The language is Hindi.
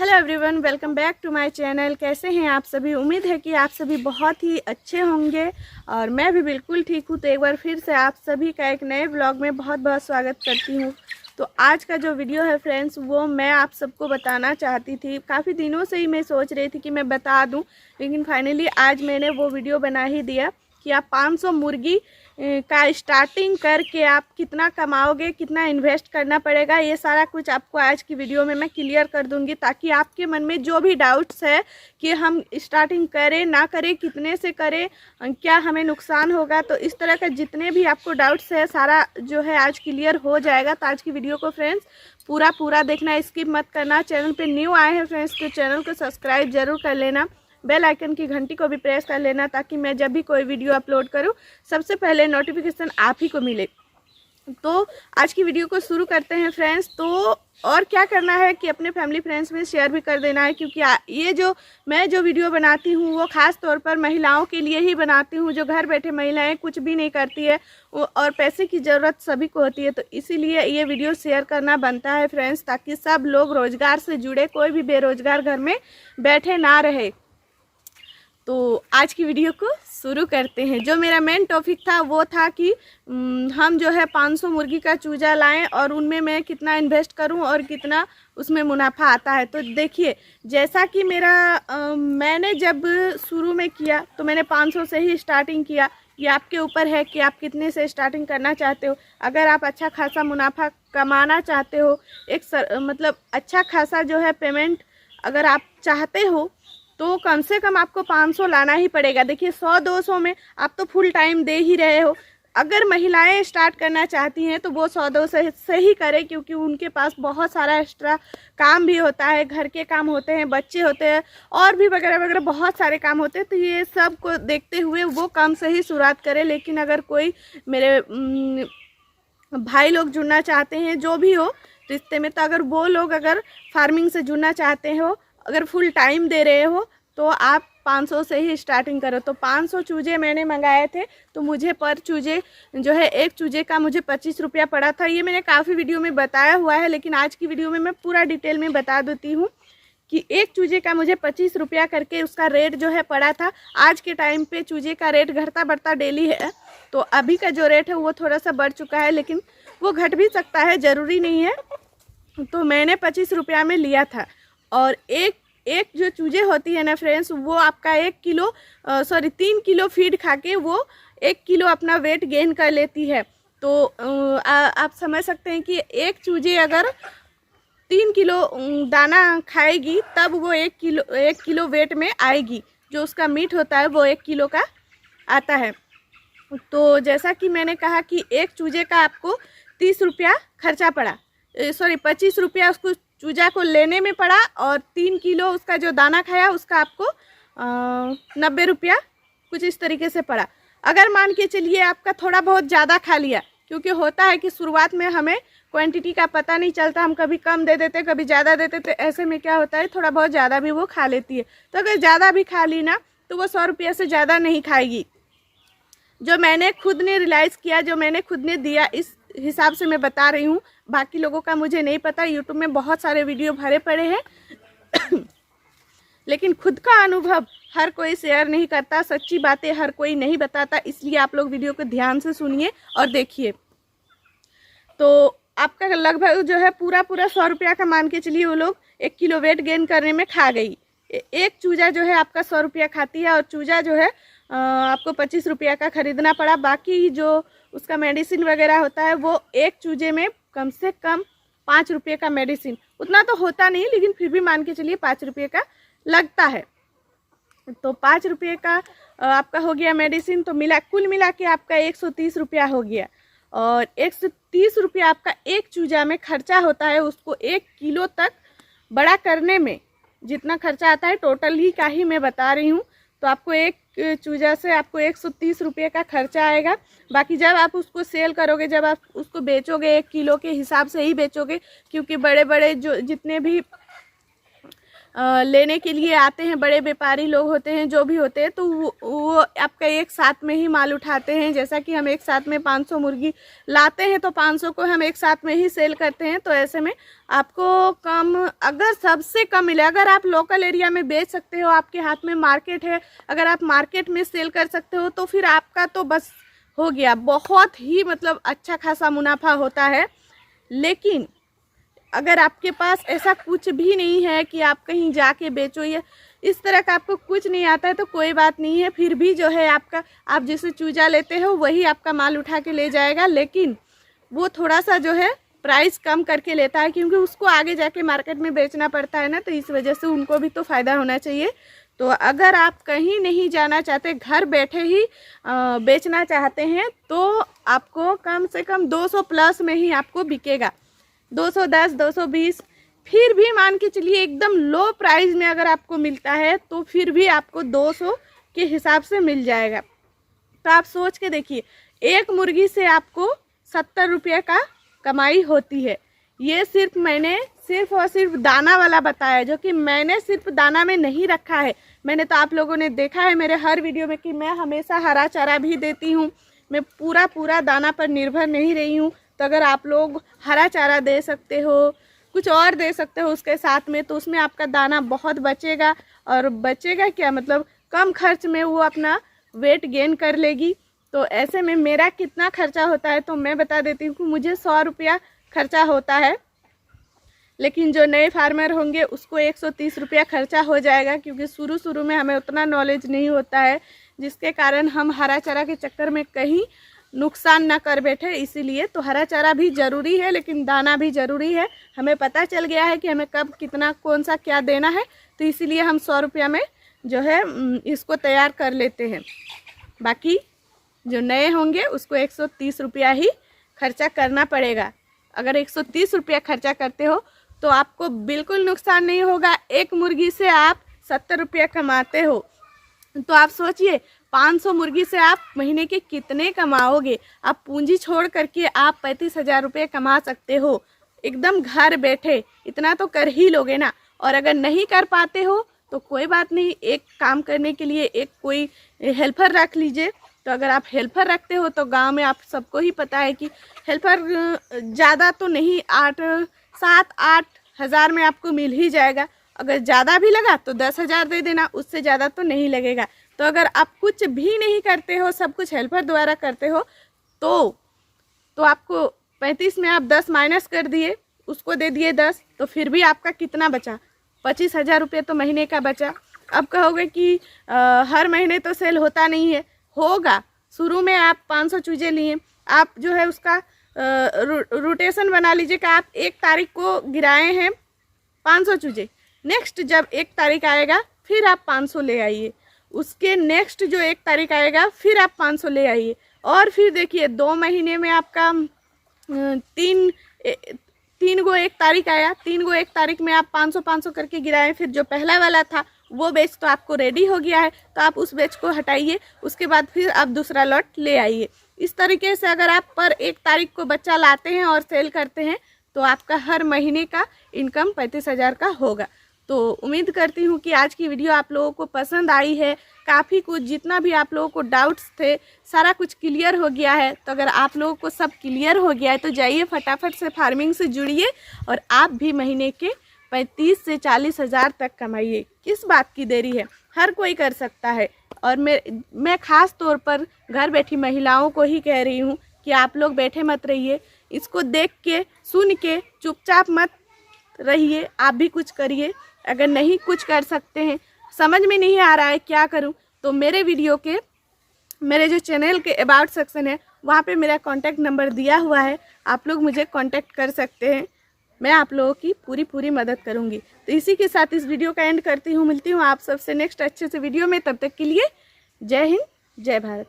Hello everyone, welcome back to my channel. कैसे हैं आप सभी? उम्मीद है कि आप सभी बहुत ही अच्छे होंगे और मैं भी बिल्कुल ठीक हूँ। तो एक बार फिर से आप सभी का एक नए ब्लॉग में बहुत बहुत स्वागत करती हूँ। तो आज का जो वीडियो है फ्रेंड्स, वो मैं आप सबको बताना चाहती थी। काफ़ी दिनों से ही मैं सोच रही थी कि मैं बता दूँ, लेकिन फाइनली आज मैंने वो वीडियो बना ही दिया कि आप 500 मुर्गी का स्टार्टिंग करके आप कितना कमाओगे, कितना इन्वेस्ट करना पड़ेगा, ये सारा कुछ आपको आज की वीडियो में मैं क्लियर कर दूंगी, ताकि आपके मन में जो भी डाउट्स है कि हम स्टार्टिंग करें ना करें, कितने से करें, क्या हमें नुकसान होगा, तो इस तरह का जितने भी आपको डाउट्स है सारा जो है आज क्लियर हो जाएगा। तो आज की वीडियो को फ्रेंड्स पूरा देखना, स्किप मत करना। चैनल पर न्यू आए हैं फ्रेंड्स तो चैनल को सब्सक्राइब जरूर कर लेना, बेल आइकन की घंटी को भी प्रेस कर लेना, ताकि मैं जब भी कोई वीडियो अपलोड करूं सबसे पहले नोटिफिकेशन आप ही को मिले। तो आज की वीडियो को शुरू करते हैं फ्रेंड्स। तो और क्या करना है कि अपने फैमिली फ्रेंड्स में शेयर भी कर देना है, क्योंकि ये जो मैं जो वीडियो बनाती हूँ वो ख़ास तौर पर महिलाओं के लिए ही बनाती हूँ, जो घर बैठे महिलाएं कुछ भी नहीं करती है और पैसे की ज़रूरत सभी को होती है। तो इसीलिए ये वीडियो शेयर करना बनता है फ्रेंड्स, ताकि सब लोग रोज़गार से जुड़े, कोई भी बेरोज़गार घर में बैठे ना रहे। तो आज की वीडियो को शुरू करते हैं। जो मेरा मेन टॉपिक था वो था कि हम जो है 500 मुर्गी का चूजा लाएं और उनमें मैं कितना इन्वेस्ट करूं और कितना उसमें मुनाफा आता है। तो देखिए, जैसा कि मैंने जब शुरू में किया तो मैंने 500 से ही स्टार्टिंग किया। ये आपके ऊपर है कि आप कितने से स्टार्टिंग करना चाहते हो। अगर आप अच्छा खासा मुनाफा कमाना चाहते हो, मतलब अच्छा खासा जो है पेमेंट अगर आप चाहते हो, तो कम से कम आपको 500 लाना ही पड़ेगा। देखिए 100-200 में आप तो फुल टाइम दे ही रहे हो। अगर महिलाएं स्टार्ट करना चाहती हैं तो वो 100-200 से ही करें, क्योंकि उनके पास बहुत सारा एक्स्ट्रा काम भी होता है, घर के काम होते हैं, बच्चे होते हैं और भी वगैरह वगैरह बहुत सारे काम होते हैं। तो ये सब को देखते हुए वो कम से ही शुरुआत करें। लेकिन अगर कोई मेरे भाई लोग जुड़ना चाहते हैं, जो भी हो रिश्ते में, तो अगर वो लोग अगर फार्मिंग से जुड़ना चाहते हो, अगर फुल टाइम दे रहे हो, तो आप 500 से ही स्टार्टिंग करो। तो 500 चूजे मैंने मंगाए थे, तो मुझे पर चूजे जो है एक चूजे का मुझे 25 रुपया पड़ा था। ये मैंने काफ़ी वीडियो में बताया हुआ है, लेकिन आज की वीडियो में मैं पूरा डिटेल में बता देती हूँ कि एक चूजे का मुझे 25 रुपया करके उसका रेट जो है पड़ा था। आज के टाइम पे चूजे का रेट घटता बढ़ता डेली है, तो अभी का जो रेट है वो थोड़ा सा बढ़ चुका है, लेकिन वो घट भी सकता है, ज़रूरी नहीं है। तो मैंने 25 रुपया में लिया था। और एक जो चूजे होती है ना फ्रेंड्स, वो आपका 3 किलो फीड खा के वो 1 किलो अपना वेट गेन कर लेती है। तो आप समझ सकते हैं कि एक चूजे अगर 3 किलो दाना खाएगी, तब वो 1 किलो वेट में आएगी। जो उसका मीट होता है वो 1 किलो का आता है। तो जैसा कि मैंने कहा कि एक चूजे का आपको 30 रुपया खर्चा पड़ा, 25 रुपया उसको चूजा को लेने में पड़ा, और 3 किलो उसका जो दाना खाया उसका आपको 90 रुपया कुछ इस तरीके से पड़ा। अगर मान के चलिए आपका थोड़ा बहुत ज़्यादा खा लिया, क्योंकि होता है कि शुरुआत में हमें क्वांटिटी का पता नहीं चलता, हम कभी कम दे देते कभी ज़्यादा देते, तो ऐसे में क्या होता है थोड़ा बहुत ज़्यादा भी वो खा लेती है। तो अगर ज़्यादा भी खा ली ना, तो वो 100 रुपया से ज़्यादा नहीं खाएगी। जो मैंने खुद ने रियलाइज़ किया, जो मैंने खुद ने दिया, इस हिसाब से मैं बता रही हूँ। बाकी लोगों का मुझे नहीं पता, यूट्यूब में बहुत सारे वीडियो भरे पड़े हैं लेकिन खुद का अनुभव हर कोई शेयर नहीं करता, सच्ची बातें हर कोई नहीं बताता। इसलिए आप लोग वीडियो को ध्यान से सुनिए और देखिए। तो आपका लगभग जो है पूरा 100 रुपया का मान के चलिए वो लोग 1 किलो वेट गेन करने में खा गई। एक चूजा जो है आपका 100 रुपया खाती है, और चूजा जो है आपको 25 रुपया का ख़रीदना पड़ा। बाकी जो उसका मेडिसिन वगैरह होता है वो एक चूजे में कम से कम 5 रुपये का मेडिसिन, उतना तो होता नहीं, लेकिन फिर भी मान के चलिए 5 रुपये का लगता है। तो 5 रुपये का आपका हो गया मेडिसिन। तो कुल मिला के आपका 130 रुपया हो गया, और 130 रुपया आपका एक चूजा में खर्चा होता है। उसको 1 किलो तक बड़ा करने में जितना खर्चा आता है, टोटल ही का ही मैं बता रही हूँ। तो आपको एक चूजा से आपको 130 रुपये का खर्चा आएगा। बाकी जब आप उसको सेल करोगे, जब आप उसको बेचोगे, 1 किलो के हिसाब से ही बेचोगे, क्योंकि बड़े बड़े जो जितने भी लेने के लिए आते हैं, बड़े व्यापारी लोग होते हैं, जो भी होते हैं, तो वो आपका एक साथ में ही माल उठाते हैं। जैसा कि हम एक साथ में 500 मुर्गी लाते हैं तो 500 को हम एक साथ में ही सेल करते हैं। तो ऐसे में आपको कम, अगर सबसे कम मिले, अगर आप लोकल एरिया में बेच सकते हो, आपके हाथ में मार्केट है, अगर आप मार्केट में सेल कर सकते हो, तो फिर आपका तो बस हो गया, बहुत ही मतलब अच्छा खासा मुनाफा होता है। लेकिन अगर आपके पास ऐसा कुछ भी नहीं है कि आप कहीं जाके बेचो, या इस तरह का आपको कुछ नहीं आता है, तो कोई बात नहीं है। फिर भी जो है आपका, आप जिसे चूजा लेते हो वही आपका माल उठा के ले जाएगा, लेकिन वो थोड़ा सा जो है प्राइस कम करके लेता है, क्योंकि उसको आगे जाके मार्केट में बेचना पड़ता है ना, तो इस वजह से उनको भी तो फ़ायदा होना चाहिए। तो अगर आप कहीं नहीं जाना चाहते, घर बैठे ही बेचना चाहते हैं, तो आपको कम से कम 200 प्लस में ही आपको बिकेगा। 210, 220, फिर भी मान के चलिए एकदम लो प्राइस में अगर आपको मिलता है तो फिर भी आपको 200 के हिसाब से मिल जाएगा। तो आप सोच के देखिए, एक मुर्गी से आपको 70 रुपये का कमाई होती है। ये सिर्फ मैंने सिर्फ और सिर्फ दाना वाला बताया, जो कि मैंने सिर्फ दाना में नहीं रखा है। मैंने तो आप लोगों ने देखा है मेरे हर वीडियो में कि मैं हमेशा हरा चारा भी देती हूँ, मैं पूरा दाना पर निर्भर नहीं रही हूँ। तो अगर आप लोग हरा चारा दे सकते हो, कुछ और दे सकते हो उसके साथ में, तो उसमें आपका दाना बहुत बचेगा। और बचेगा क्या, मतलब कम खर्च में वो अपना वेट गेन कर लेगी। तो ऐसे में मेरा कितना खर्चा होता है तो मैं बता देती हूँ कि मुझे 100 रुपया खर्चा होता है, लेकिन जो नए फार्मर होंगे उसको 130 रुपया खर्चा हो जाएगा, क्योंकि शुरू में हमें उतना नॉलेज नहीं होता है, जिसके कारण हम हरा चारा के चक्कर में कहीं नुकसान ना कर बैठे। इसीलिए तो हरा चारा भी ज़रूरी है, लेकिन दाना भी ज़रूरी है। हमें पता चल गया है कि हमें कब कितना कौन सा क्या देना है, तो इसीलिए हम 100 रुपया में जो है इसको तैयार कर लेते हैं। बाकी जो नए होंगे उसको 130 रुपया ही खर्चा करना पड़ेगा। अगर 130 रुपया खर्चा करते हो तो आपको बिल्कुल नुकसान नहीं होगा। एक मुर्गी से आप 70 रुपया कमाते हो, तो आप सोचिए 500 मुर्गी से आप महीने के कितने कमाओगे। आप पूंजी छोड़ करके आप 35,000 रुपये कमा सकते हो एकदम घर बैठे। इतना तो कर ही लोगे ना। और अगर नहीं कर पाते हो तो कोई बात नहीं, एक काम करने के लिए एक कोई हेल्पर रख लीजिए। तो अगर आप हेल्पर रखते हो तो गांव में आप सबको ही पता है कि हेल्पर ज़्यादा तो नहीं, 7-8 हज़ार में आपको मिल ही जाएगा। अगर ज़्यादा भी लगा तो 10,000 दे देना, उससे ज़्यादा तो नहीं लगेगा। तो अगर आप कुछ भी नहीं करते हो, सब कुछ हेल्पर द्वारा करते हो, तो आपको 35 में आप 10 माइनस कर दिए, उसको दे दिए 10, तो फिर भी आपका कितना बचा, 25,000 रुपये तो महीने का बचा। अब कहोगे कि हर महीने तो सेल होता नहीं है, होगा। शुरू में आप 500 चूजे लिए, आप जो है उसका रोटेशन बना लीजिए कि आप 1 तारीख को गिराए हैं 500 चूजे, नेक्स्ट जब 1 तारीख आएगा फिर आप 500 ले आइए, उसके नेक्स्ट जो 1 तारीख आएगा फिर आप 500 ले आइए। और फिर देखिए 2 महीने में आपका 3 गो 1 तारीख आया, 3 गो 1 तारीख में आप 500 करके गिराएं। फिर जो पहला वाला था वो बैच तो आपको रेडी हो गया है, तो आप उस बैच को हटाइए, उसके बाद फिर आप दूसरा लॉट ले आइए। इस तरीके से अगर आप पर 1 तारीख को बच्चा लाते हैं और सेल करते हैं तो आपका हर महीने का इनकम 35,000 का होगा। तो उम्मीद करती हूँ कि आज की वीडियो आप लोगों को पसंद आई है। काफ़ी कुछ, जितना भी आप लोगों को डाउट्स थे सारा कुछ क्लियर हो गया है। तो अगर आप लोगों को सब क्लियर हो गया है तो जाइए फटाफट से फार्मिंग से जुड़िए और आप भी महीने के 35 से 40 हज़ार तक कमाइए। किस बात की देरी है, हर कोई कर सकता है। और मैं ख़ास तौर पर घर बैठी महिलाओं को ही कह रही हूँ कि आप लोग बैठे मत रहिए, इसको देख के सुन के चुपचाप मत रहिए, आप भी कुछ करिए। अगर नहीं कुछ कर सकते हैं, समझ में नहीं आ रहा है क्या करूं, तो मेरे वीडियो के, मेरे जो चैनल के अबाउट सेक्शन है वहाँ पे मेरा कॉन्टैक्ट नंबर दिया हुआ है, आप लोग मुझे कॉन्टैक्ट कर सकते हैं। मैं आप लोगों की पूरी मदद करूँगी। तो इसी के साथ इस वीडियो का एंड करती हूँ। मिलती हूँ आप सबसे नेक्स्ट अच्छे से वीडियो में। तब तक के लिए जय हिंद, जय भारत।